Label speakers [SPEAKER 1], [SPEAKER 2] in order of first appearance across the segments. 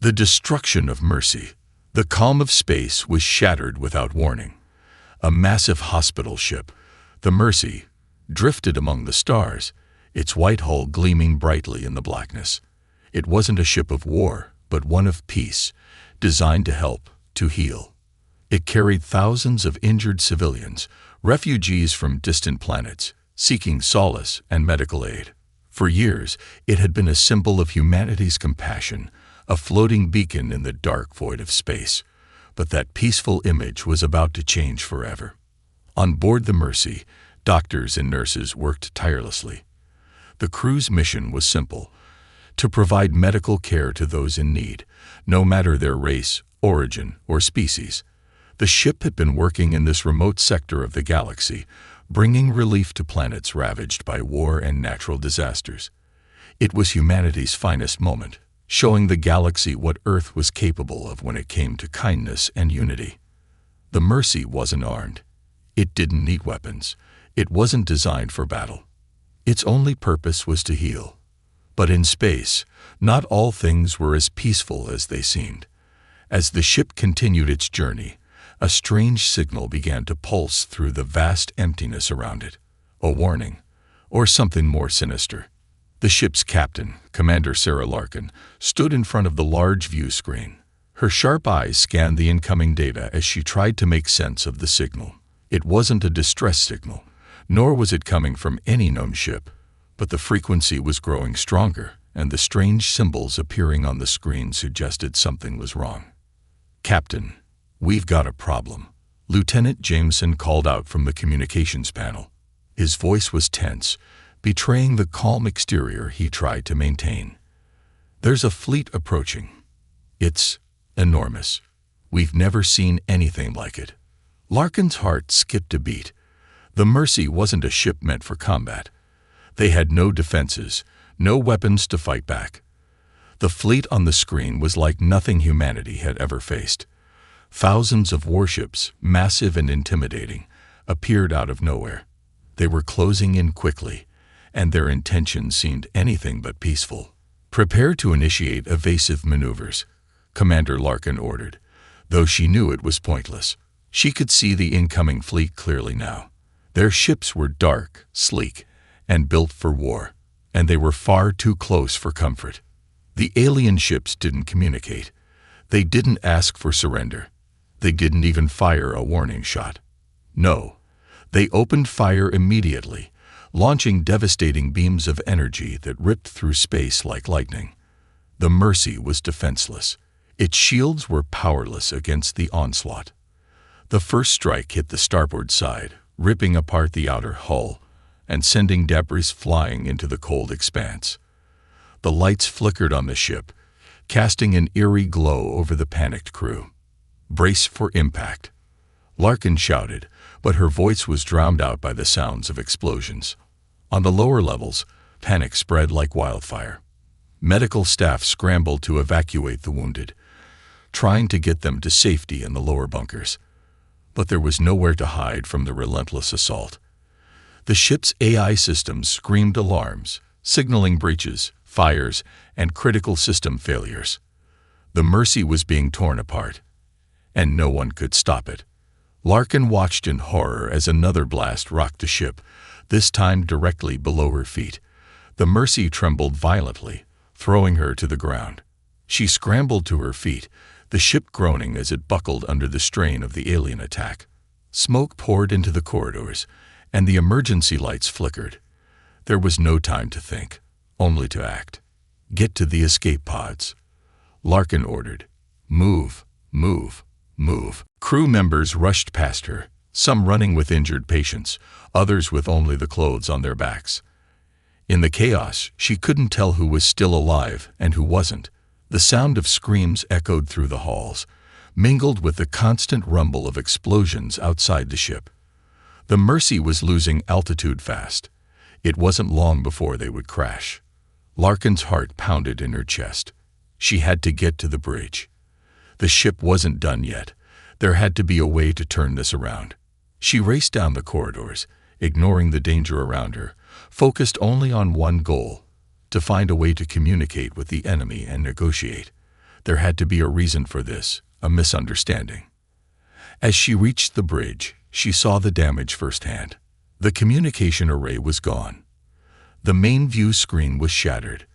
[SPEAKER 1] The destruction of Mercy. The calm of space was shattered without warning. A massive hospital ship, the Mercy, drifted among the stars, its white hull gleaming brightly in the blackness. It wasn't a ship of war, but one of peace, designed to help, to heal. It carried thousands of injured civilians, refugees from distant planets, seeking solace and medical aid. For years, it had been a symbol of humanity's compassion, a floating beacon in the dark void of space. But that peaceful image was about to change forever. On board the Mercy, doctors and nurses worked tirelessly. The crew's mission was simple: to provide medical care to those in need, no matter their race, origin, or species. The ship had been working in this remote sector of the galaxy, bringing relief to planets ravaged by war and natural disasters. It was humanity's finest moment, showing the galaxy what Earth was capable of when it came to kindness and unity. The Mercy wasn't armed. It didn't need weapons. It wasn't designed for battle. Its only purpose was to heal. But in space, not all things were as peaceful as they seemed. As the ship continued its journey, a strange signal began to pulse through the vast emptiness around it. A warning, or something more sinister. The ship's captain, Commander Sarah Larkin, stood in front of the large view screen. Her sharp eyes scanned the incoming data as she tried to make sense of the signal. It wasn't a distress signal, nor was it coming from any known ship, but the frequency was growing stronger, and the strange symbols appearing on the screen suggested something was wrong. "Captain, we've got a problem," Lieutenant Jameson called out from the communications panel. His voice was tense, betraying the calm exterior he tried to maintain. "There's a fleet approaching. It's enormous. We've never seen anything like it." Larkin's heart skipped a beat. The Mercy wasn't a ship meant for combat. They had no defenses, no weapons to fight back. The fleet on the screen was like nothing humanity had ever faced. Thousands of warships, massive and intimidating, appeared out of nowhere. They were closing in quickly, and their intentions seemed anything but peaceful. "Prepare to initiate evasive maneuvers," Commander Larkin ordered, though she knew it was pointless. She could see the incoming fleet clearly now. Their ships were dark, sleek, and built for war, and they were far too close for comfort. The alien ships didn't communicate. They didn't ask for surrender. They didn't even fire a warning shot. No, they opened fire immediately, launching devastating beams of energy that ripped through space like lightning. The Mercy was defenseless. Its shields were powerless against the onslaught. The first strike hit the starboard side, ripping apart the outer hull and sending debris flying into the cold expanse. The lights flickered on the ship, casting an eerie glow over the panicked crew. "Brace for impact," Larkin shouted, but her voice was drowned out by the sounds of explosions. On the lower levels, panic spread like wildfire. Medical staff scrambled to evacuate the wounded, trying to get them to safety in the lower bunkers. But there was nowhere to hide from the relentless assault. The ship's AI systems screamed alarms, signaling breaches, fires, and critical system failures. The Mercy was being torn apart, and no one could stop it. Larkin watched in horror as another blast rocked the ship, this time directly below her feet. The Mercy trembled violently, throwing her to the ground. She scrambled to her feet, the ship groaning as it buckled under the strain of the alien attack. Smoke poured into the corridors, and the emergency lights flickered. There was no time to think, only to act. "Get to the escape pods," Larkin ordered. "Move, move, move." Crew members rushed past her, some running with injured patients, others with only the clothes on their backs. In the chaos, she couldn't tell who was still alive and who wasn't. The sound of screams echoed through the halls, mingled with the constant rumble of explosions outside the ship. The Mercy was losing altitude fast. It wasn't long before they would crash. Larkin's heart pounded in her chest. She had to get to the bridge. The ship wasn't done yet. There had to be a way to turn this around. She raced down the corridors, ignoring the danger around her, focused only on one goal: to find a way to communicate with the enemy and negotiate. There had to be a reason for this, a misunderstanding. As she reached the bridge, she saw the damage firsthand. The communication array was gone. The main view screen was shattered,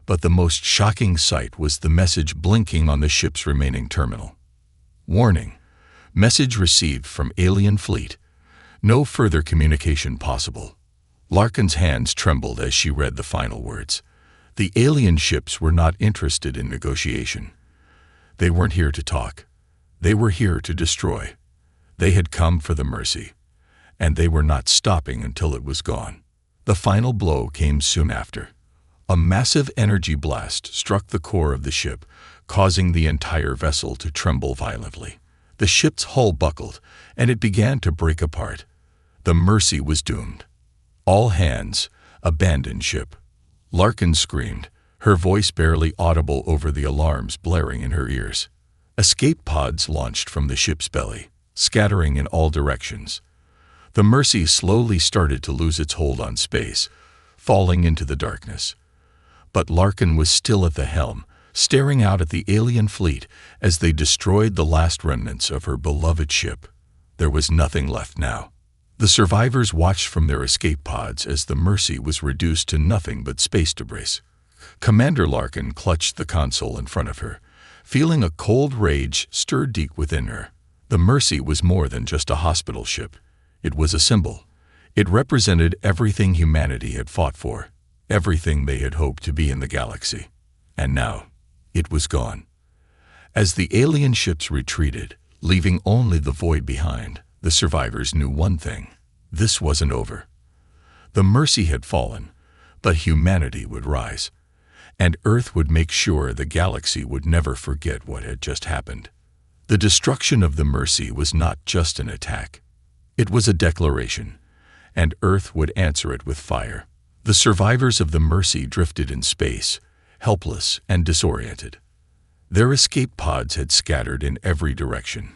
[SPEAKER 1] but the most shocking sight was the message blinking on the ship's remaining terminal. Warning. Message received from alien fleet. No further communication possible. Larkin's hands trembled as she read the final words. The alien ships were not interested in negotiation. They weren't here to talk. They were here to destroy. They had come for the Mercy, and they were not stopping until it was gone. The final blow came soon after. A massive energy blast struck the core of the ship, causing the entire vessel to tremble violently. The ship's hull buckled, and it began to break apart. The Mercy was doomed. All hands, abandon ship. Larkin screamed, her voice barely audible over the alarms blaring in her ears. Escape pods launched from the ship's belly, scattering in all directions. The Mercy slowly started to lose its hold on space, falling into the darkness. But Larkin was still at the helm, staring out at the alien fleet as they destroyed the last remnants of her beloved ship. There was nothing left now. The survivors watched from their escape pods as the Mercy was reduced to nothing but space debris. Commander Larkin clutched the console in front of her, feeling a cold rage stir deep within her. The Mercy was more than just a hospital ship. It was a symbol. It represented everything humanity had fought for, everything they had hoped to be in the galaxy. And now, it was gone. As the alien ships retreated, leaving only the void behind, the survivors knew one thing. This wasn't over. The Mercy had fallen, but humanity would rise, and Earth would make sure the galaxy would never forget what had just happened. The destruction of the Mercy was not just an attack. It was a declaration, and Earth would answer it with fire. The survivors of the Mercy drifted in space, helpless and disoriented. Their escape pods had scattered in every direction,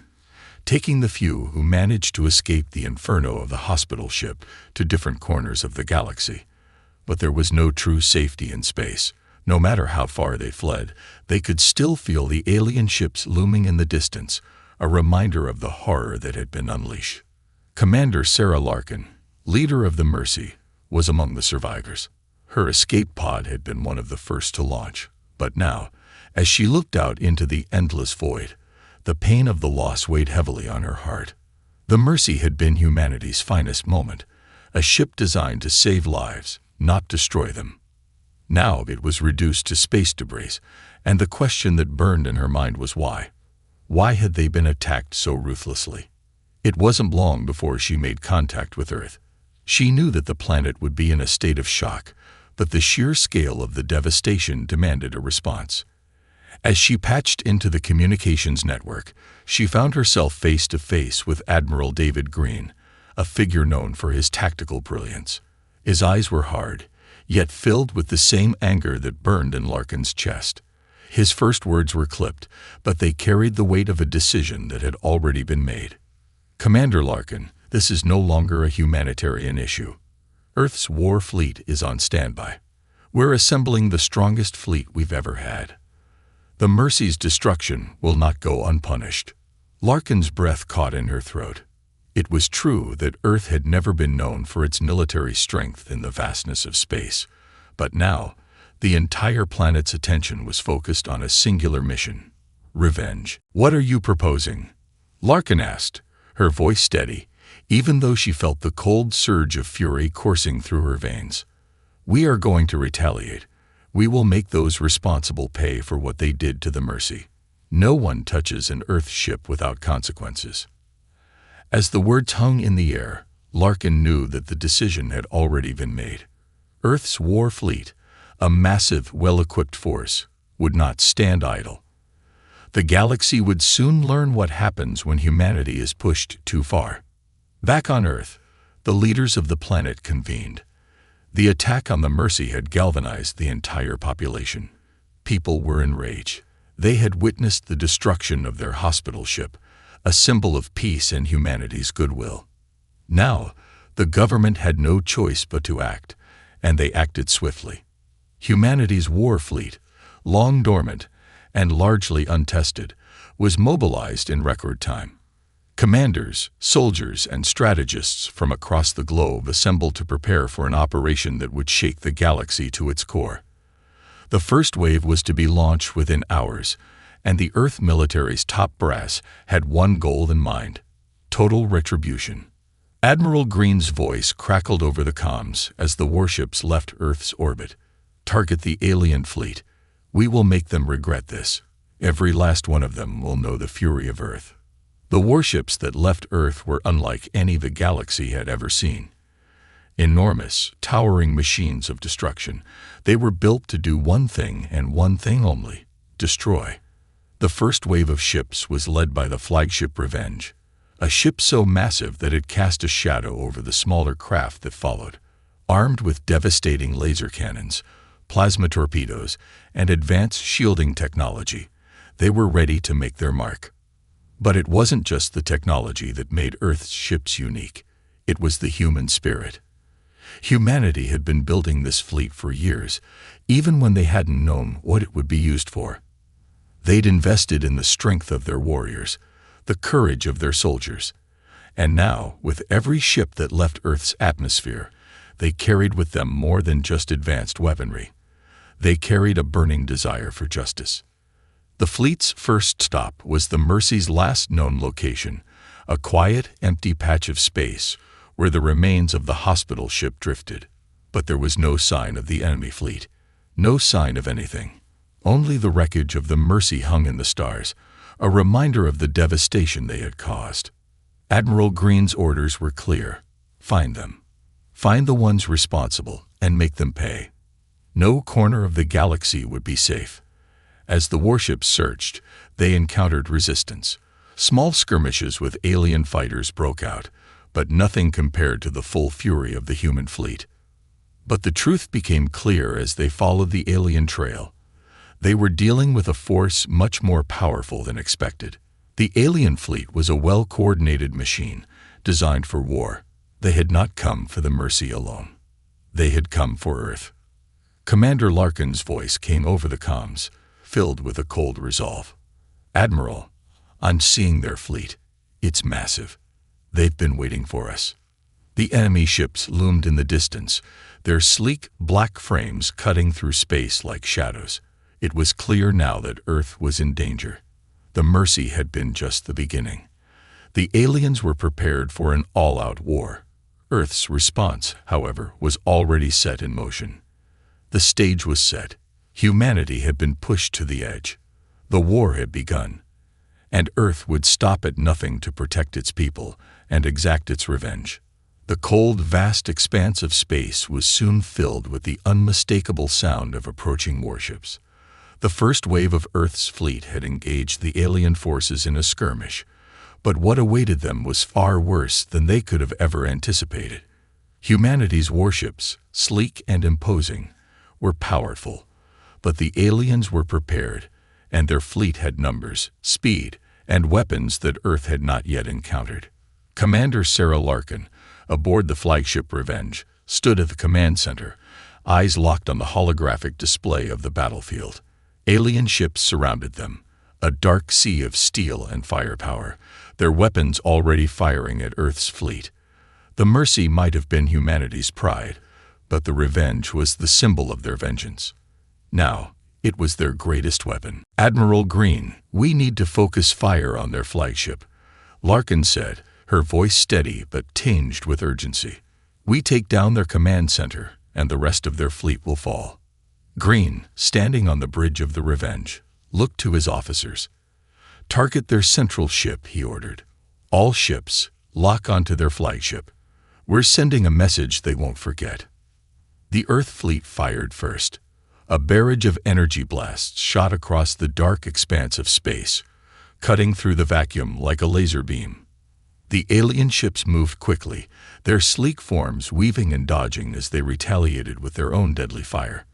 [SPEAKER 1] taking the few who managed to escape the inferno of the hospital ship to different corners of the galaxy. But there was no true safety in space. No matter how far they fled, they could still feel the alien ships looming in the distance, a reminder of the horror that had been unleashed. Commander Sarah Larkin, leader of the Mercy, was among the survivors. Her escape pod had been one of the first to launch, but now, as she looked out into the endless void, the pain of the loss weighed heavily on her heart. The Mercy had been humanity's finest moment, a ship designed to save lives, not destroy them. Now it was reduced to space debris, and the question that burned in her mind was why. Why had they been attacked so ruthlessly? It wasn't long before she made contact with Earth. She knew that the planet would be in a state of shock, but the sheer scale of the devastation demanded a response. As she patched into the communications network, she found herself face to face with Admiral David Green, a figure known for his tactical brilliance. His eyes were hard, yet filled with the same anger that burned in Larkin's chest. His first words were clipped, but they carried the weight of a decision that had already been made. Commander Larkin, this is no longer a humanitarian issue. Earth's war fleet is on standby. We're assembling the strongest fleet we've ever had. The Mercy's destruction will not go unpunished. Larkin's breath caught in her throat. It was true that Earth had never been known for its military strength in the vastness of space, but now, the entire planet's attention was focused on a singular mission: revenge. What are you proposing? Larkin asked, her voice steady, even though she felt the cold surge of fury coursing through her veins. We are going to retaliate. We will make those responsible pay for what they did to the Mercy. No one touches an Earth ship without consequences. As the words hung in the air, Larkin knew that the decision had already been made. Earth's war fleet, a massive, well-equipped force, would not stand idle. The galaxy would soon learn what happens when humanity is pushed too far. Back on Earth, the leaders of the planet convened. The attack on the Mercy had galvanized the entire population. People were enraged. They had witnessed the destruction of their hospital ship, a symbol of peace and humanity's goodwill. Now, the government had no choice but to act, and they acted swiftly. Humanity's war fleet, long dormant, and largely untested, was mobilized in record time. Commanders, soldiers, and strategists from across the globe assembled to prepare for an operation that would shake the galaxy to its core. The first wave was to be launched within hours, and the Earth military's top brass had one goal in mind: total retribution. Admiral Green's voice crackled over the comms as the warships left Earth's orbit. "Target the alien fleet. We will make them regret this. Every last one of them will know the fury of Earth." The warships that left Earth were unlike any the galaxy had ever seen. Enormous, towering machines of destruction, they were built to do one thing and one thing only: destroy. The first wave of ships was led by the flagship Revenge, a ship so massive that it cast a shadow over the smaller craft that followed. Armed with devastating laser cannons, plasma torpedoes, and advanced shielding technology, they were ready to make their mark. But it wasn't just the technology that made Earth's ships unique. It was the human spirit. Humanity had been building this fleet for years, even when they hadn't known what it would be used for. They'd invested in the strength of their warriors, the courage of their soldiers. And now, with every ship that left Earth's atmosphere, they carried with them more than just advanced weaponry. They carried a burning desire for justice. The fleet's first stop was the Mercy's last known location, a quiet, empty patch of space where the remains of the hospital ship drifted. But there was no sign of the enemy fleet, no sign of anything. Only the wreckage of the Mercy hung in the stars, a reminder of the devastation they had caused. Admiral Green's orders were clear: find them. Find the ones responsible and make them pay. No corner of the galaxy would be safe. As the warships searched, they encountered resistance. Small skirmishes with alien fighters broke out, but nothing compared to the full fury of the human fleet. But the truth became clear as they followed the alien trail. They were dealing with a force much more powerful than expected. The alien fleet was a well-coordinated machine, designed for war. They had not come for the Mercy alone. They had come for Earth. Commander Larkin's voice came over the comms, filled with a cold resolve. "Admiral, I'm seeing their fleet. It's massive. They've been waiting for us." The enemy ships loomed in the distance, their sleek, black frames cutting through space like shadows. It was clear now that Earth was in danger. The Mercy had been just the beginning. The aliens were prepared for an all-out war. Earth's response, however, was already set in motion. The stage was set. Humanity had been pushed to the edge. The war had begun, and Earth would stop at nothing to protect its people and exact its revenge. The cold, vast expanse of space was soon filled with the unmistakable sound of approaching warships. The first wave of Earth's fleet had engaged the alien forces in a skirmish, but what awaited them was far worse than they could have ever anticipated. Humanity's warships, sleek and imposing, were powerful, but the aliens were prepared, and their fleet had numbers, speed, and weapons that Earth had not yet encountered. Commander Sarah Larkin, aboard the flagship Revenge, stood at the command center, eyes locked on the holographic display of the battlefield. Alien ships surrounded them, a dark sea of steel and firepower, their weapons already firing at Earth's fleet. The Mercy might have been humanity's pride, but the Revenge was the symbol of their vengeance. Now, it was their greatest weapon. "Admiral Green, we need to focus fire on their flagship," Larkin said, her voice steady but tinged with urgency. "We take down their command center, and the rest of their fleet will fall." Green, standing on the bridge of the Revenge, looked to his officers. "Target their central ship," he ordered. "All ships, lock onto their flagship. We're sending a message they won't forget." The Earth fleet fired first. A barrage of energy blasts shot across the dark expanse of space, cutting through the vacuum like a laser beam. The alien ships moved quickly, their sleek forms weaving and dodging as they retaliated with their own deadly fire.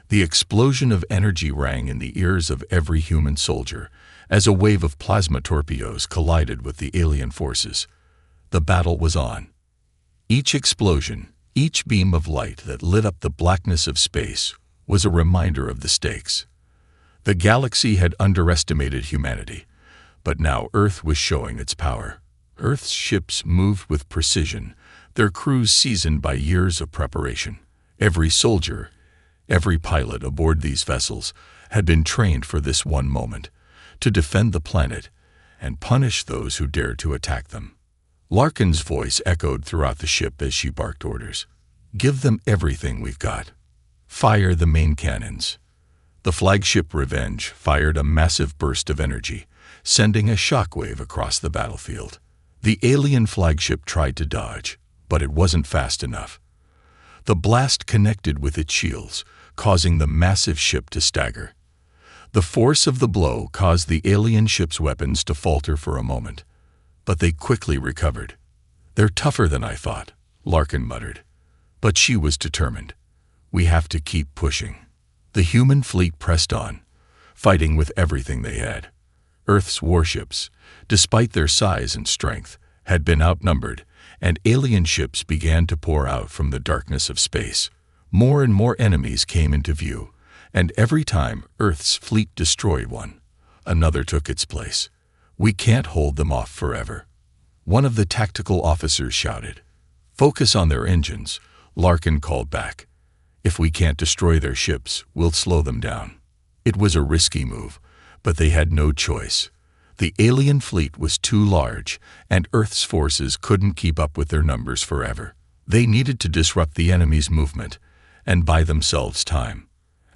[SPEAKER 1] The explosion of energy rang in the ears of every human soldier as a wave of plasma torpedoes collided with the alien forces. The battle was on. Each explosion, each beam of light that lit up the blackness of space, was a reminder of the stakes. The galaxy had underestimated humanity, but now Earth was showing its power. Earth's ships moved with precision, their crews seasoned by years of preparation. Every soldier, every pilot aboard these vessels had been trained for this one moment, to defend the planet and punish those who dared to attack them. Larkin's voice echoed throughout the ship as she barked orders. "Give them everything we've got. Fire the main cannons." The flagship Revenge fired a massive burst of energy, sending a shockwave across the battlefield. The alien flagship tried to dodge, but it wasn't fast enough. The blast connected with its shields, causing the massive ship to stagger. The force of the blow caused the alien ship's weapons to falter for a moment, but they quickly recovered. "They're tougher than I thought," Larkin muttered. But she was determined. "We have to keep pushing." The human fleet pressed on, fighting with everything they had. Earth's warships, despite their size and strength, had been outnumbered, and alien ships began to pour out from the darkness of space. More and more enemies came into view, and every time Earth's fleet destroyed one, another took its place. "We can't hold them off forever." One of the tactical officers shouted. "Focus on their engines," Larkin called back. "If we can't destroy their ships, we'll slow them down." It was a risky move, but they had no choice. The alien fleet was too large, and Earth's forces couldn't keep up with their numbers forever. They needed to disrupt the enemy's movement and buy themselves time.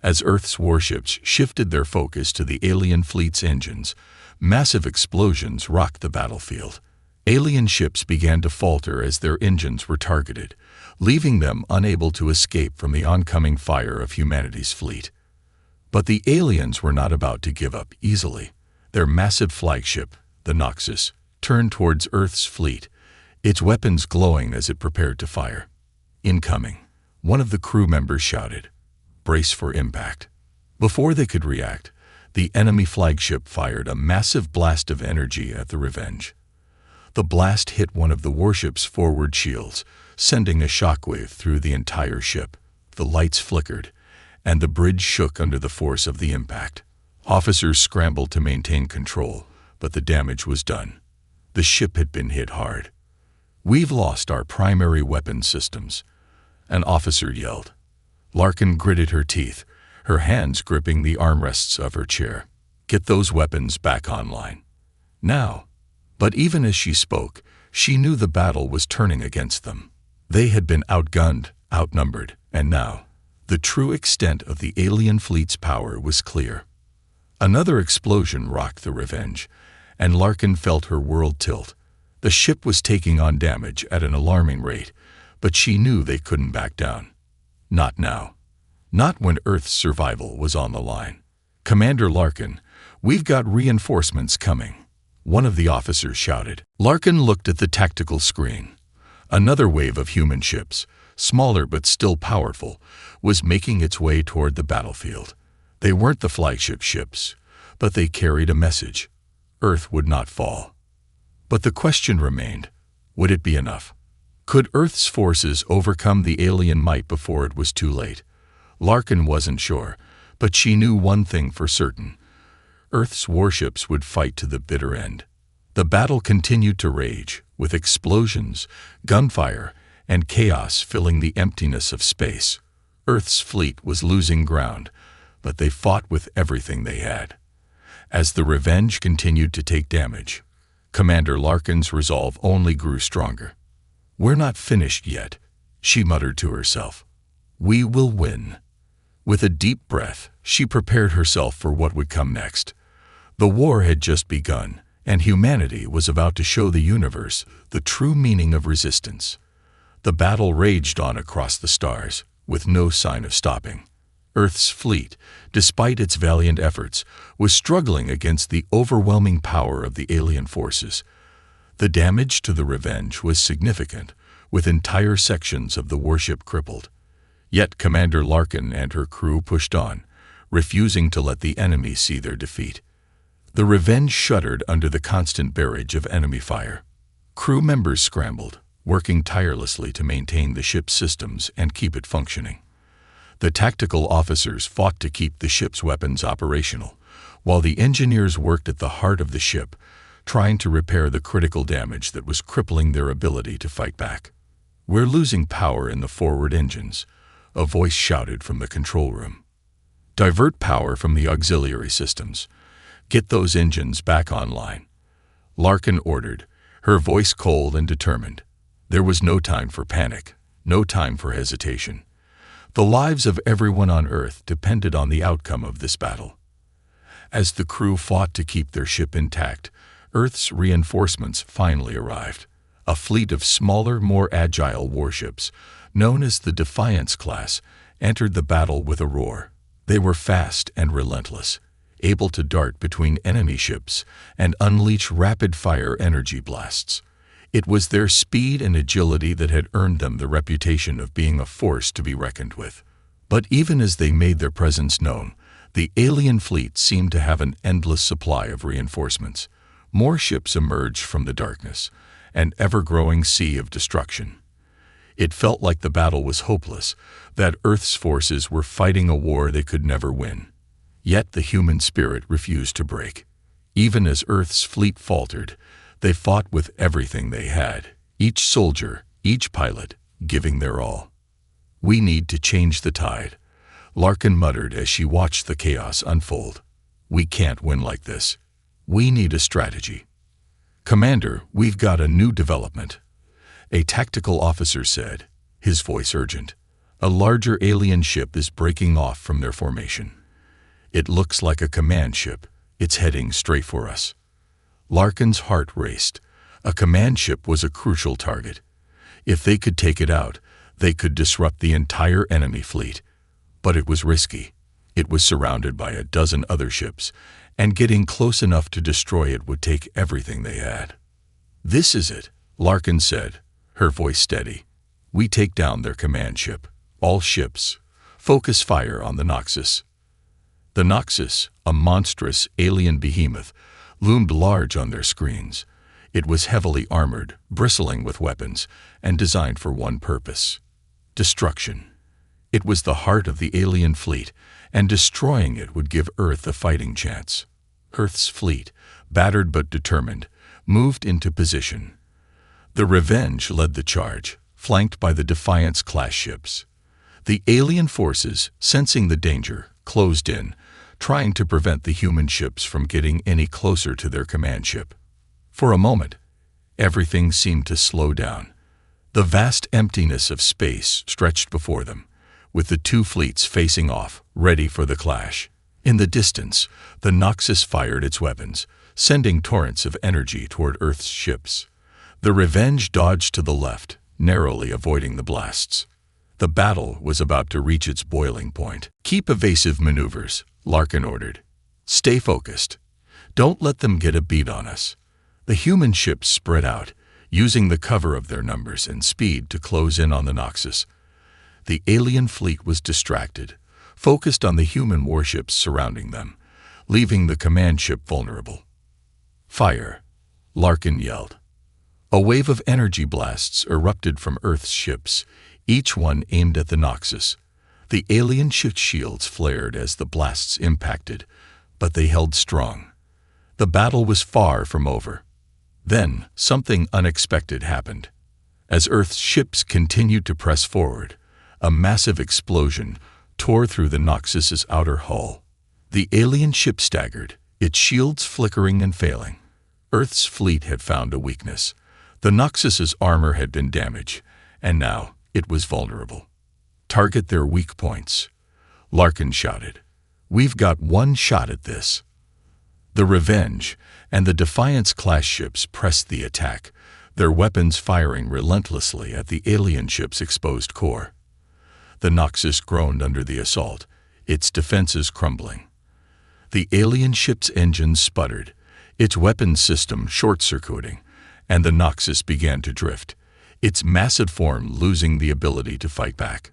[SPEAKER 1] As Earth's warships shifted their focus to the alien fleet's engines, massive explosions rocked the battlefield. Alien ships began to falter as their engines were targeted, leaving them unable to escape from the oncoming fire of humanity's fleet. But the aliens were not about to give up easily. Their massive flagship, the Noxus, turned towards Earth's fleet, its weapons glowing as it prepared to fire. "Incoming," one of the crew members shouted. "Brace for impact." Before they could react, the enemy flagship fired a massive blast of energy at the Revenge. The blast hit one of the warship's forward shields, sending a shockwave through the entire ship. The lights flickered, and the bridge shook under the force of the impact. Officers scrambled to maintain control, but the damage was done. The ship had been hit hard. "We've lost our primary weapon systems," an officer yelled. Larkin gritted her teeth, her hands gripping the armrests of her chair. "Get those weapons back online. Now." But even as she spoke, she knew the battle was turning against them. They had been outgunned, outnumbered, and now the true extent of the alien fleet's power was clear. Another explosion rocked the Revenge, and Larkin felt her world tilt. The ship was taking on damage at an alarming rate, but she knew they couldn't back down. Not now. Not when Earth's survival was on the line. "Commander Larkin, we've got reinforcements coming," one of the officers shouted. Larkin looked at the tactical screen. Another wave of human ships, smaller but still powerful, was making its way toward the battlefield. They weren't the flagship ships, but they carried a message. Earth would not fall. But the question remained, would it be enough? Could Earth's forces overcome the alien might before it was too late? Larkin wasn't sure, but she knew one thing for certain. Earth's warships would fight to the bitter end. The battle continued to rage, with explosions, gunfire, and chaos filling the emptiness of space. Earth's fleet was losing ground, but they fought with everything they had. As the Revenge continued to take damage, Commander Larkin's resolve only grew stronger. "We're not finished yet," she muttered to herself. "We will win." With a deep breath, she prepared herself for what would come next. The war had just begun, and humanity was about to show the universe the true meaning of resistance. The battle raged on across the stars, with no sign of stopping. Earth's fleet, despite its valiant efforts, was struggling against the overwhelming power of the alien forces. The damage to the Revenge was significant, with entire sections of the warship crippled. Yet Commander Larkin and her crew pushed on, refusing to let the enemy see their defeat. The Revenge shuddered under the constant barrage of enemy fire. Crew members scrambled, working tirelessly to maintain the ship's systems and keep it functioning. The tactical officers fought to keep the ship's weapons operational, while the engineers worked at the heart of the ship, trying to repair the critical damage that was crippling their ability to fight back. "We're losing power in the forward engines," a voice shouted from the control room. "Divert power from the auxiliary systems. Get those engines back online," Larkin ordered, her voice cold and determined. There was no time for panic, no time for hesitation. The lives of everyone on Earth depended on the outcome of this battle. As the crew fought to keep their ship intact, Earth's reinforcements finally arrived. A fleet of smaller, more agile warships, known as the Defiance class, entered the battle with a roar. They were fast and relentless, able to dart between enemy ships and unleash rapid-fire energy blasts. It was their speed and agility that had earned them the reputation of being a force to be reckoned with. But even as they made their presence known, the alien fleet seemed to have an endless supply of reinforcements. More ships emerged from the darkness, an ever-growing sea of destruction. It felt like the battle was hopeless, that Earth's forces were fighting a war they could never win. Yet the human spirit refused to break. Even as Earth's fleet faltered, they fought with everything they had, each soldier, each pilot, giving their all. "We need to change the tide," Larkin muttered as she watched the chaos unfold. "We can't win like this. We need a strategy." "Commander, we've got a new development," a tactical officer said, his voice urgent. "A larger alien ship is breaking off from their formation. It looks like a command ship. It's heading straight for us." Larkin's heart raced. A command ship was a crucial target. If they could take it out, they could disrupt the entire enemy fleet. But it was risky. It was surrounded by a dozen other ships, and getting close enough to destroy it would take everything they had. "This is it," Larkin said, her voice steady. "We take down their command ship. All ships, focus fire on the Noxus." The Noxus, a monstrous alien behemoth, loomed large on their screens. It was heavily armored, bristling with weapons, and designed for one purpose: destruction. It was the heart of the alien fleet, and destroying it would give Earth a fighting chance. Earth's fleet, battered but determined, moved into position. The Revenge led the charge, flanked by the Defiance-class ships. The alien forces, sensing the danger, closed in, trying to prevent the human ships from getting any closer to their command ship. For a moment, everything seemed to slow down. The vast emptiness of space stretched before them, with the two fleets facing off, ready for the clash. In the distance, the Noxus fired its weapons, sending torrents of energy toward Earth's ships. The Revenge dodged to the left, narrowly avoiding the blasts. The battle was about to reach its boiling point. "Keep evasive maneuvers," Larkin ordered. "Stay focused. Don't let them get a beat on us." The human ships spread out, using the cover of their numbers and speed to close in on the Noxus. The alien fleet was distracted, focused on the human warships surrounding them, leaving the command ship vulnerable. "Fire!" Larkin yelled. A wave of energy blasts erupted from Earth's ships, each one aimed at the Noxus. The alien ship shields flared as the blasts impacted, but they held strong. The battle was far from over. Then, something unexpected happened. As Earth's ships continued to press forward, a massive explosion tore through the Noxus's outer hull. The alien ship staggered, its shields flickering and failing. Earth's fleet had found a weakness. The Noxus's armor had been damaged, and now it was vulnerable. "Target their weak points," Larkin shouted. "We've got one shot at this." The Revenge and the Defiance-class ships pressed the attack, their weapons firing relentlessly at the alien ship's exposed core. The Noxus groaned under the assault, its defenses crumbling. The alien ship's engines sputtered, its weapons system short-circuiting, and the Noxus began to drift, its massive form losing the ability to fight back.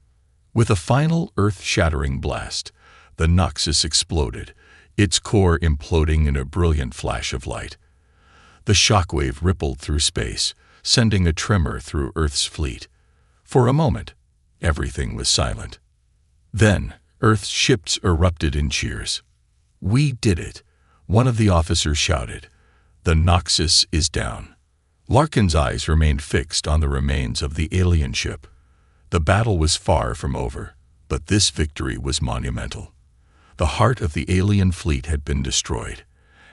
[SPEAKER 1] With a final earth-shattering blast, the Noxus exploded, its core imploding in a brilliant flash of light. The shockwave rippled through space, sending a tremor through Earth's fleet. For a moment, everything was silent. Then, Earth's ships erupted in cheers. "We did it," one of the officers shouted. "The Noxus is down." Larkin's eyes remained fixed on the remains of the alien ship. The battle was far from over, but this victory was monumental. The heart of the alien fleet had been destroyed,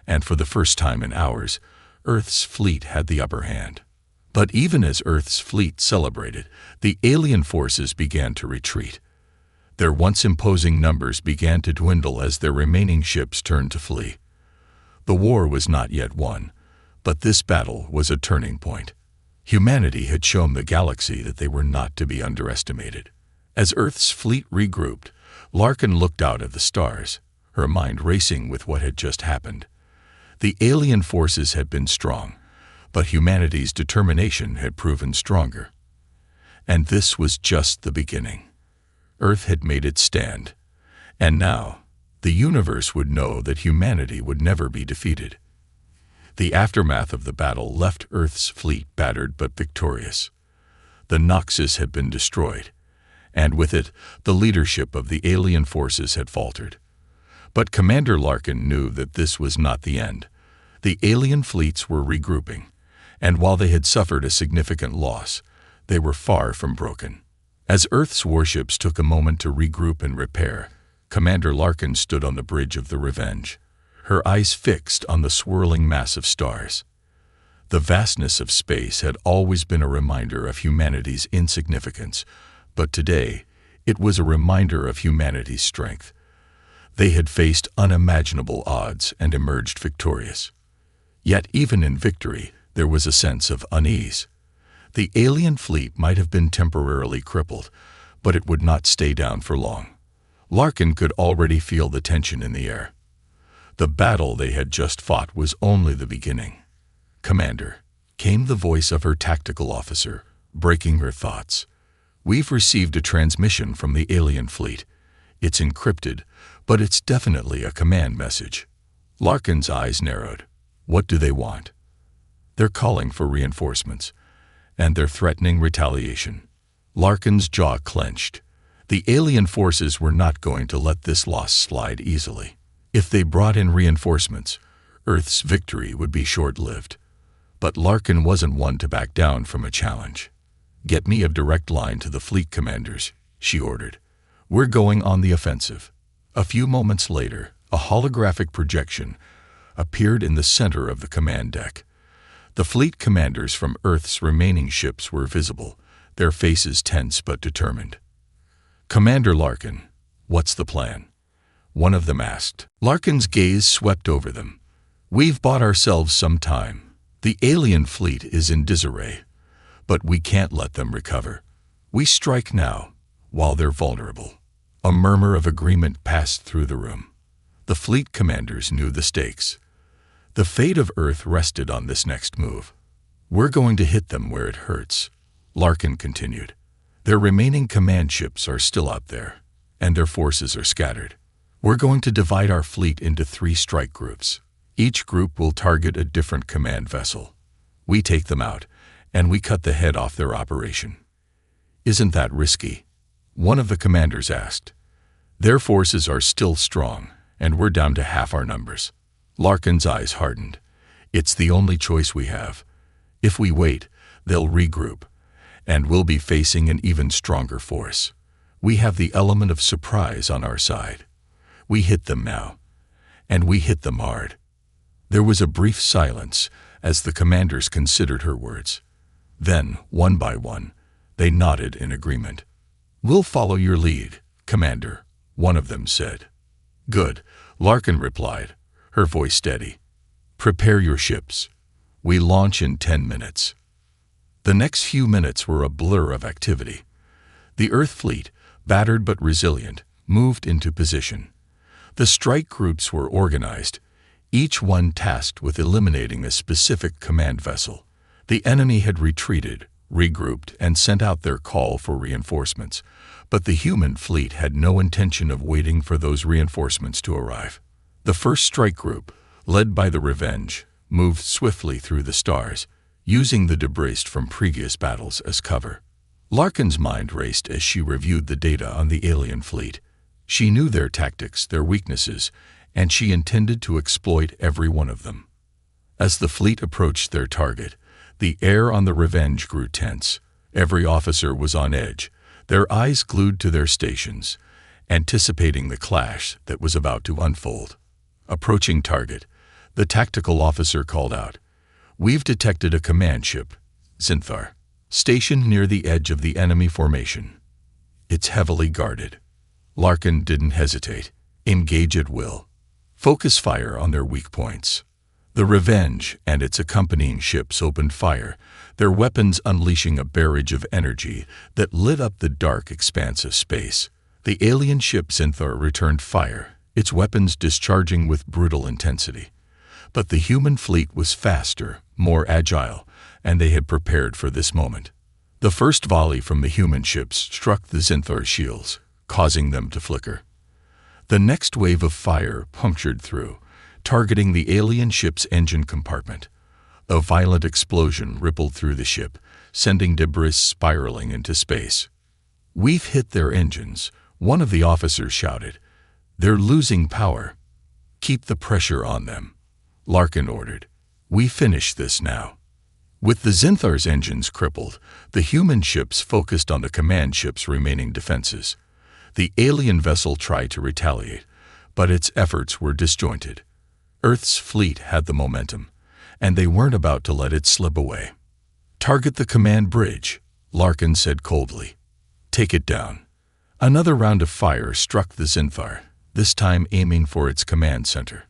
[SPEAKER 1] and for the first time in hours, Earth's fleet had the upper hand. But even as Earth's fleet celebrated, the alien forces began to retreat. Their once imposing numbers began to dwindle as their remaining ships turned to flee. The war was not yet won, but this battle was a turning point. Humanity had shown the galaxy that they were not to be underestimated. As Earth's fleet regrouped, Larkin looked out at the stars, her mind racing with what had just happened. The alien forces had been strong, but humanity's determination had proven stronger. And this was just the beginning. Earth had made its stand, and now the universe would know that humanity would never be defeated. The aftermath of the battle left Earth's fleet battered but victorious. The Noxus had been destroyed, and with it, the leadership of the alien forces had faltered. But Commander Larkin knew that this was not the end. The alien fleets were regrouping, and while they had suffered a significant loss, they were far from broken. As Earth's warships took a moment to regroup and repair, Commander Larkin stood on the bridge of the Revenge, her eyes fixed on the swirling mass of stars. The vastness of space had always been a reminder of humanity's insignificance, but today it was a reminder of humanity's strength. They had faced unimaginable odds and emerged victorious. Yet even in victory, there was a sense of unease. The alien fleet might have been temporarily crippled, but it would not stay down for long. Larkin could already feel the tension in the air. The battle they had just fought was only the beginning. "Commander," came the voice of her tactical officer, breaking her thoughts. "We've received a transmission from the alien fleet. It's encrypted, but it's definitely a command message." Larkin's eyes narrowed. "What do they want?" "They're calling for reinforcements, and they're threatening retaliation." Larkin's jaw clenched. The alien forces were not going to let this loss slide easily. If they brought in reinforcements, Earth's victory would be short-lived. But Larkin wasn't one to back down from a challenge. "Get me a direct line to the fleet commanders," she ordered. "We're going on the offensive." A few moments later, a holographic projection appeared in the center of the command deck. The fleet commanders from Earth's remaining ships were visible, their faces tense but determined. "Commander Larkin, what's the plan?" one of them asked. Larkin's gaze swept over them. "We've bought ourselves some time. The alien fleet is in disarray, but we can't let them recover. We strike now, while they're vulnerable." A murmur of agreement passed through the room. The fleet commanders knew the stakes. The fate of Earth rested on this next move. "We're going to hit them where it hurts," Larkin continued. "Their remaining command ships are still out there, and their forces are scattered. We're going to divide our fleet into 3 strike groups. Each group will target a different command vessel. We take them out, and we cut the head off their operation." "Isn't that risky?" one of the commanders asked. "Their forces are still strong, and we're down to half our numbers." Larkin's eyes hardened. "It's the only choice we have. If we wait, they'll regroup, and we'll be facing an even stronger force. We have the element of surprise on our side. We hit them now, and we hit them hard." There was a brief silence as the commanders considered her words. Then, one by one, they nodded in agreement. "We'll follow your lead, Commander," one of them said. "Good," Larkin replied, her voice steady. "Prepare your ships. We launch in 10 minutes." The next few minutes were a blur of activity. The Earth fleet, battered but resilient, moved into position. The strike groups were organized, each one tasked with eliminating a specific command vessel. The enemy had retreated, regrouped, and sent out their call for reinforcements, but the human fleet had no intention of waiting for those reinforcements to arrive. The first strike group, led by the Revenge, moved swiftly through the stars, using the debris from previous battles as cover. Larkin's mind raced as she reviewed the data on the alien fleet. She knew their tactics, their weaknesses, and she intended to exploit every one of them. As the fleet approached their target, the air on the Revenge grew tense. Every officer was on edge, their eyes glued to their stations, anticipating the clash that was about to unfold. Approaching target, the tactical officer called out, "We've detected a command ship, Zinthar, stationed near the edge of the enemy formation. It's heavily guarded." Larkin didn't hesitate. Engage at will. Focus fire on their weak points. The Revenge and its accompanying ships opened fire, their weapons unleashing a barrage of energy that lit up the dark expanse of space. The alien ship Zinthar returned fire, its weapons discharging with brutal intensity. But the human fleet was faster, more agile, and they had prepared for this moment. The first volley from the human ships struck the Zinthar shields, causing them to flicker. The next wave of fire punctured through, targeting the alien ship's engine compartment. A violent explosion rippled through the ship, sending debris spiraling into space. "We've hit their engines," one of the officers shouted. "They're losing power. Keep the pressure on them," Larkin ordered. "We finish this now." With the Zinthar's engines crippled, the human ships focused on the command ship's remaining defenses. The alien vessel tried to retaliate, but its efforts were disjointed. Earth's fleet had the momentum, and they weren't about to let it slip away. "Target the command bridge," Larkin said coldly. "Take it down." Another round of fire struck the Zinthar, this time aiming for its command center.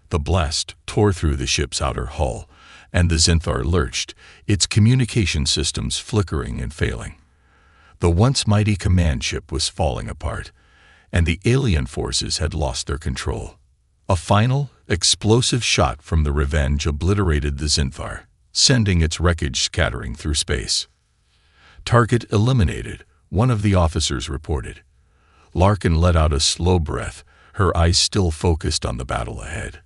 [SPEAKER 1] The blast tore through the ship's outer hull, and the Zinthar lurched, its communication systems flickering and failing. The once mighty command ship was falling apart, and the alien forces had lost their control. A final, explosive shot from the Revenge obliterated the Zinthar, sending its wreckage scattering through space. "Target eliminated," one of the officers reported. Larkin let out a slow breath, her eyes still focused on the battle ahead.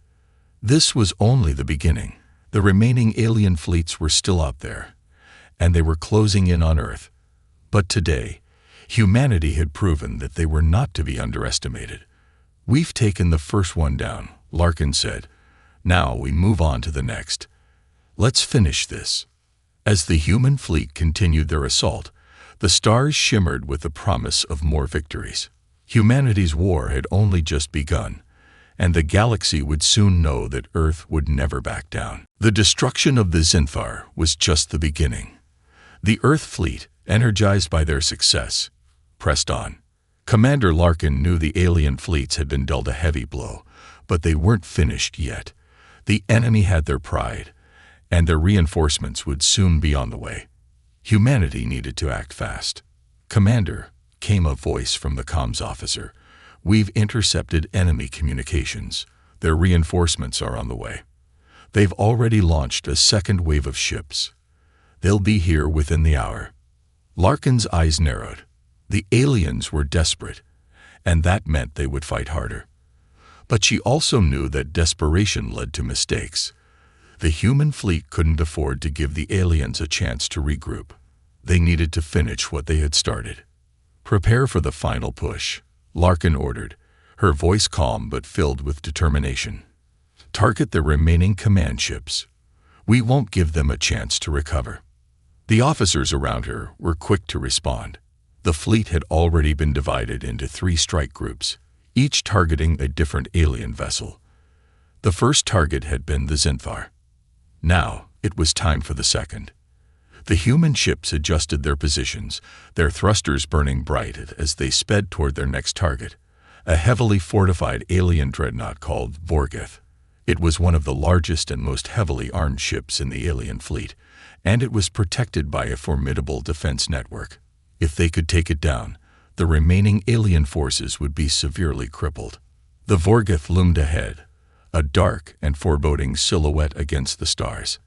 [SPEAKER 1] This was only the beginning. The remaining alien fleets were still out there, and they were closing in on Earth. But today, humanity had proven that they were not to be underestimated. "We've taken the first one down," Larkin said. "Now we move on to the next. Let's finish this." As the human fleet continued their assault, the stars shimmered with the promise of more victories. Humanity's war had only just begun, and the galaxy would soon know that Earth would never back down. The destruction of the Zinthar was just the beginning. The Earth fleet, energized by their success, pressed on. Commander Larkin knew the alien fleets had been dealt a heavy blow, but they weren't finished yet. The enemy had their pride, and their reinforcements would soon be on the way. Humanity needed to act fast. "Commander," came a voice from the comms officer, "we've intercepted enemy communications. Their reinforcements are on the way. They've already launched a second wave of ships. They'll be here within the hour." Larkin's eyes narrowed. The aliens were desperate, and that meant they would fight harder. But she also knew that desperation led to mistakes. The human fleet couldn't afford to give the aliens a chance to regroup. They needed to finish what they had started. "Prepare for the final push," Larkin ordered, her voice calm but filled with determination. "Target the remaining command ships. We won't give them a chance to recover." The officers around her were quick to respond. The fleet had already been divided into 3 strike groups, each targeting a different alien vessel. The first target had been the Zinthar. Now it was time for the second. The human ships adjusted their positions, their thrusters burning bright as they sped toward their next target, a heavily fortified alien dreadnought called Vorgeth. It was one of the largest and most heavily armed ships in the alien fleet, and it was protected by a formidable defense network. If they could take it down, the remaining alien forces would be severely crippled. The Vorgeth loomed ahead, a dark and foreboding silhouette against the stars.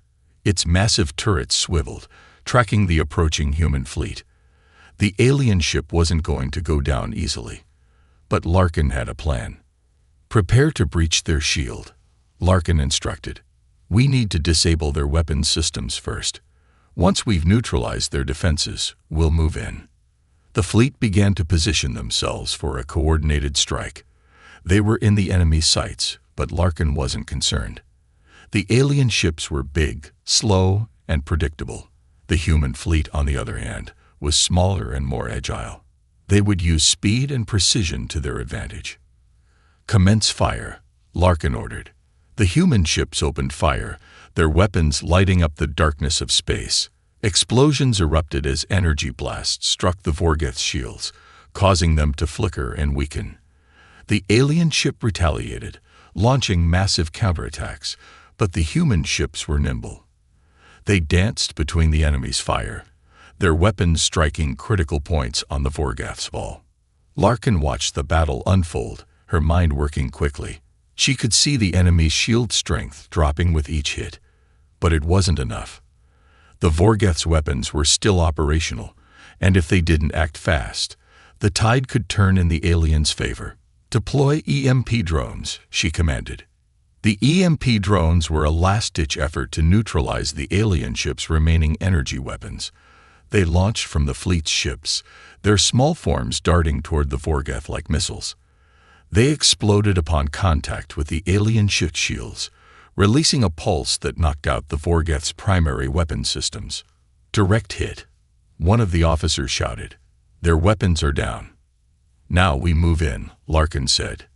[SPEAKER 1] Its massive turrets swiveled, tracking the approaching human fleet. The alien ship wasn't going to go down easily, but Larkin had a plan. "Prepare to breach their shield," Larkin instructed. "We need to disable their weapons systems first. Once we've neutralized their defenses, we'll move in. The fleet began to position themselves for a coordinated strike. They were in the enemy's sights, but Larkin wasn't concerned. The alien ships were big, slow, and predictable. The human fleet, on the other hand, was smaller and more agile. They would use speed and precision to their advantage. "Commence fire," Larkin ordered. The human ships opened fire, their weapons lighting up the darkness of space. Explosions erupted as energy blasts struck the Vorgeth's shields, causing them to flicker and weaken. The alien ship retaliated, launching massive counterattacks, but the human ships were nimble. They danced between the enemy's fire, their weapons striking critical points on the Vorgeth's hull. Larkin watched the battle unfold, her mind working quickly. She could see the enemy's shield strength dropping with each hit, but it wasn't enough. The Vorgeth's weapons were still operational, and if they didn't act fast, the tide could turn in the aliens' favor. "Deploy EMP drones," she commanded. The EMP drones were a last-ditch effort to neutralize the alien ship's remaining energy weapons. They launched from the fleet's ships, their small forms darting toward the Vorgeth like missiles. They exploded upon contact with the alien ship shields, releasing a pulse that knocked out the Vorgeth's primary weapon systems. "Direct hit," one of the officers shouted. "Their weapons are down." "Now we move in," Larkin said.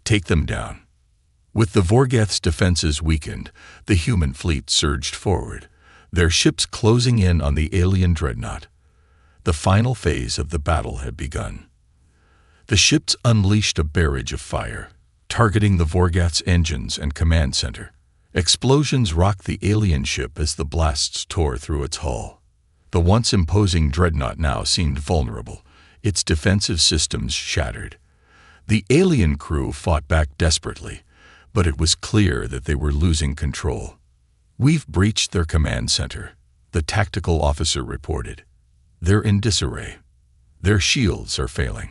[SPEAKER 1] "Take them down." With the Vorgeth's defenses weakened, the human fleet surged forward, their ships closing in on the alien dreadnought. The final phase of the battle had begun. The ships unleashed a barrage of fire, targeting the Vorgeth's engines and command center. Explosions rocked the alien ship as the blasts tore through its hull. The once imposing dreadnought now seemed vulnerable, its defensive systems shattered. The alien crew fought back desperately, but it was clear that they were losing control. "We've breached their command center," the tactical officer reported. "They're in disarray. Their shields are failing."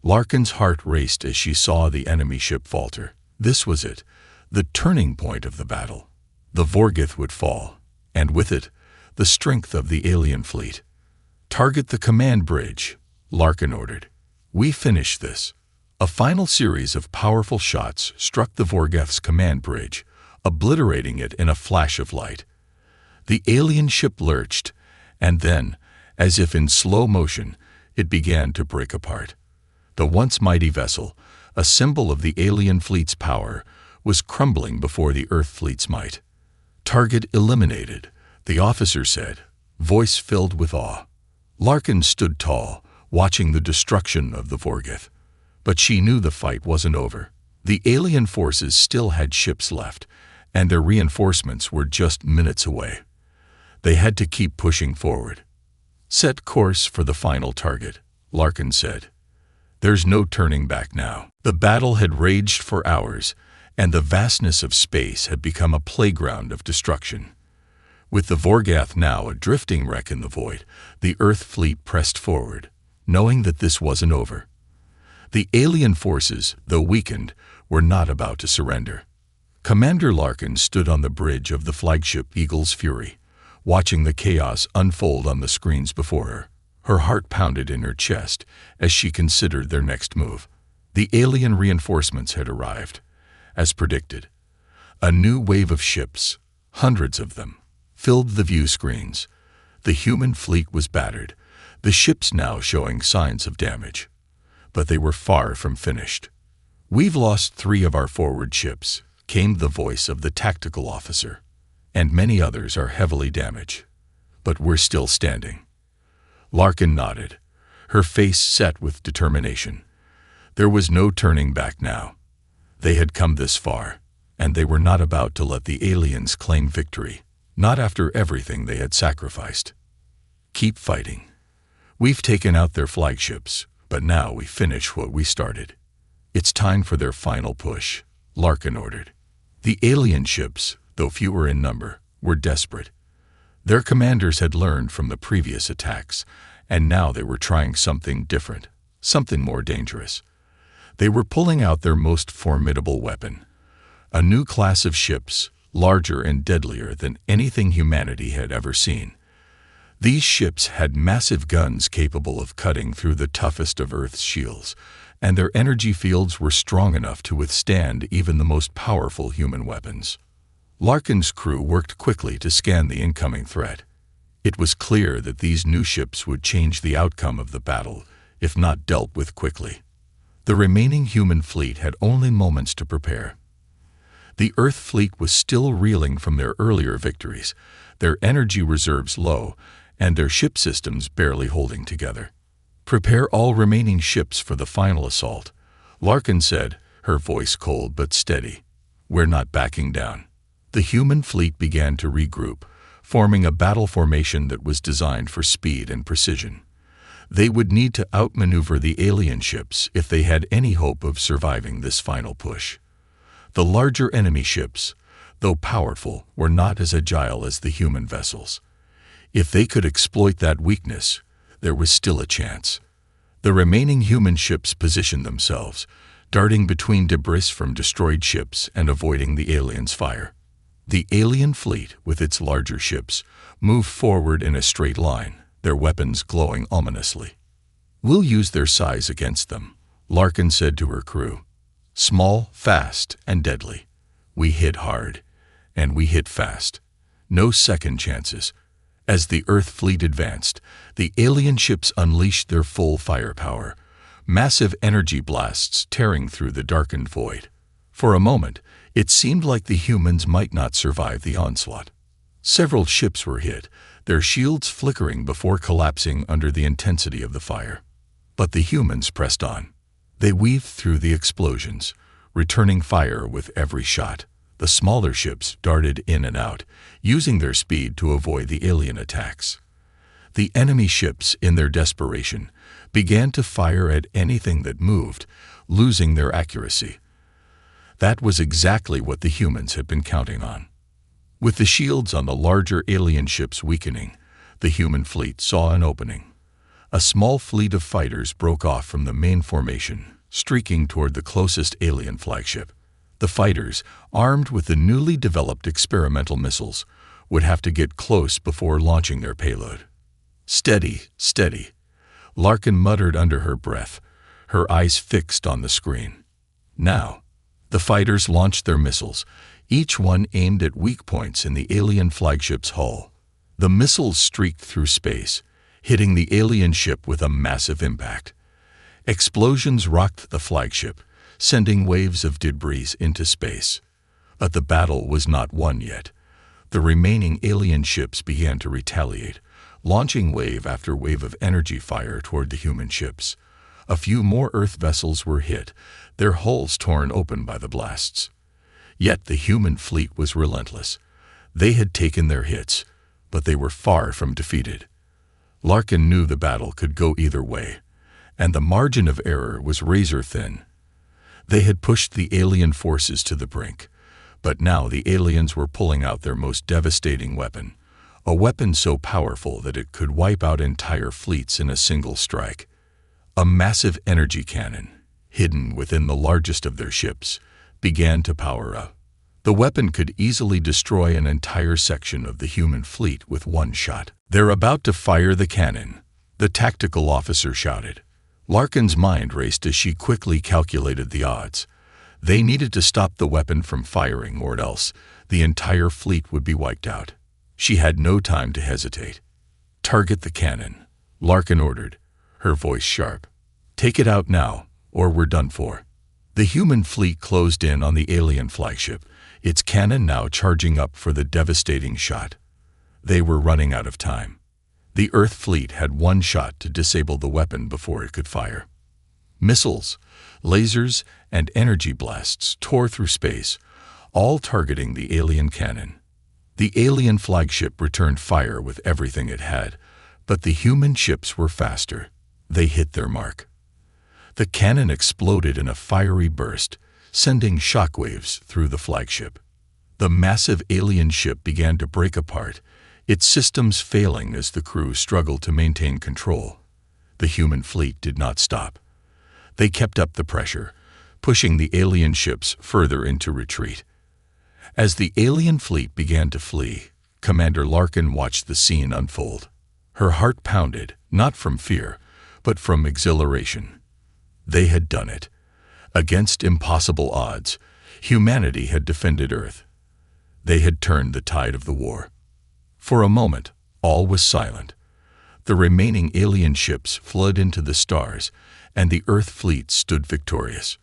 [SPEAKER 1] Larkin's heart raced as she saw the enemy ship falter. This was it, the turning point of the battle. The Vorgeth would fall, and with it, the strength of the alien fleet. "Target the command bridge," Larkin ordered. "We finish this." A final series of powerful shots struck the Vorgeth's command bridge, obliterating it in a flash of light. The alien ship lurched, and then, as if in slow motion, it began to break apart. The once mighty vessel, a symbol of the alien fleet's power, was crumbling before the Earth fleet's might. "Target eliminated," the officer said, voice filled with awe. Larkin stood tall, watching the destruction of the Vorgeth. But she knew the fight wasn't over. The alien forces still had ships left, and their reinforcements were just minutes away. They had to keep pushing forward. "Set course for the final target," Larkin said. "There's no turning back now." The battle had raged for hours, and the vastness of space had become a playground of destruction. With the Vorgeth now a drifting wreck in the void, the Earth fleet pressed forward, knowing that this wasn't over. The alien forces, though weakened, were not about to surrender. Commander Larkin stood on the bridge of the flagship Eagle's Fury, watching the chaos unfold on the screens before her. Her heart pounded in her chest as she considered their next move. The alien reinforcements had arrived, as predicted. A new wave of ships, hundreds of them, filled the view screens. The human fleet was battered, the ships now showing signs of damage. But they were far from finished. "We've lost 3 of our forward ships," came the voice of the tactical officer, "and many others are heavily damaged. But we're still standing." Larkin nodded, her face set with determination. There was no turning back now. They had come this far, and they were not about to let the aliens claim victory, not after everything they had sacrificed. "Keep fighting. We've taken out their flagships, but now we finish what we started. It's time for their final push," Larkin ordered. The alien ships, though fewer in number, were desperate. Their commanders had learned from the previous attacks, and now they were trying something different, something more dangerous. They were pulling out their most formidable weapon, a new class of ships, larger and deadlier than anything humanity had ever seen. These ships had massive guns capable of cutting through the toughest of Earth's shields, and their energy fields were strong enough to withstand even the most powerful human weapons. Larkin's crew worked quickly to scan the incoming threat. It was clear that these new ships would change the outcome of the battle, if not dealt with quickly. The remaining human fleet had only moments to prepare. The Earth fleet was still reeling from their earlier victories, their energy reserves low, and their ship systems barely holding together. "Prepare all remaining ships for the final assault," Larkin said, her voice cold but steady. "We're not backing down." The human fleet began to regroup, forming a battle formation that was designed for speed and precision. They would need to outmaneuver the alien ships if they had any hope of surviving this final push. The larger enemy ships, though powerful, were not as agile as the human vessels. If they could exploit that weakness, there was still a chance. The remaining human ships positioned themselves, darting between debris from destroyed ships and avoiding the aliens' fire. The alien fleet, with its larger ships, moved forward in a straight line, their weapons glowing ominously. "We'll use their size against them," Larkin said to her crew. "Small, fast, and deadly. We hit hard, and we hit fast. No second chances." As the Earth fleet advanced, the alien ships unleashed their full firepower, massive energy blasts tearing through the darkened void. For a moment, it seemed like the humans might not survive the onslaught. Several ships were hit, their shields flickering before collapsing under the intensity of the fire. But the humans pressed on. They weaved through the explosions, returning fire with every shot. The smaller ships darted in and out, using their speed to avoid the alien attacks. The enemy ships, in their desperation, began to fire at anything that moved, losing their accuracy. That was exactly what the humans had been counting on. With the shields on the larger alien ships weakening, the human fleet saw an opening. A small fleet of fighters broke off from the main formation, streaking toward the closest alien flagship. The fighters, armed with the newly developed experimental missiles, would have to get close before launching their payload. "Steady, steady," Larkin muttered under her breath, her eyes fixed on the screen. Now, the fighters launched their missiles, each one aimed at weak points in the alien flagship's hull. The missiles streaked through space, hitting the alien ship with a massive impact. Explosions rocked the flagship, sending waves of debris into space. But the battle was not won yet. The remaining alien ships began to retaliate, launching wave after wave of energy fire toward the human ships. A few more Earth vessels were hit, their hulls torn open by the blasts. Yet the human fleet was relentless. They had taken their hits, but they were far from defeated. Larkin knew the battle could go either way, and the margin of error was razor thin. They had pushed the alien forces to the brink, but now the aliens were pulling out their most devastating weapon, a weapon so powerful that it could wipe out entire fleets in a single strike. A massive energy cannon, hidden within the largest of their ships, began to power up. The weapon could easily destroy an entire section of the human fleet with one shot. "They're about to fire the cannon," the tactical officer shouted. Larkin's mind raced as she quickly calculated the odds. They needed to stop the weapon from firing, or else the entire fleet would be wiped out. She had no time to hesitate. "Target the cannon," Larkin ordered, her voice sharp. "Take it out now, or we're done for." The human fleet closed in on the alien flagship, its cannon now charging up for the devastating shot. They were running out of time. The Earth fleet had one shot to disable the weapon before it could fire. Missiles, lasers, and energy blasts tore through space, all targeting the alien cannon. The alien flagship returned fire with everything it had, but the human ships were faster. They hit their mark. The cannon exploded in a fiery burst, sending shockwaves through the flagship. The massive alien ship began to break apart, its systems failing as the crew struggled to maintain control. The human fleet did not stop. They kept up the pressure, pushing the alien ships further into retreat. As the alien fleet began to flee, Commander Larkin watched the scene unfold. Her heart pounded, not from fear, but from exhilaration. They had done it. Against impossible odds, humanity had defended Earth. They had turned the tide of the war. For a moment, all was silent. The remaining alien ships flooded into the stars, and the Earth fleet stood victorious.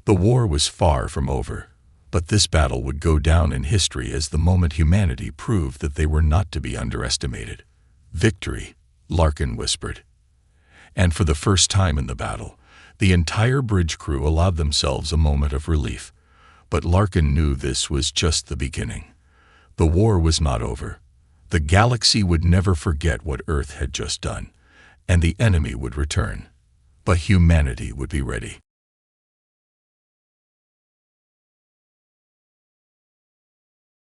[SPEAKER 1] The war was far from over, but this battle would go down in history as the moment humanity proved that they were not to be underestimated. "Victory," Larkin whispered. And for the first time in the battle, the entire bridge crew allowed themselves a moment of relief. But Larkin knew this was just the beginning. The war was not over. The galaxy would never forget what Earth had just done, and the enemy would return. But humanity would be ready.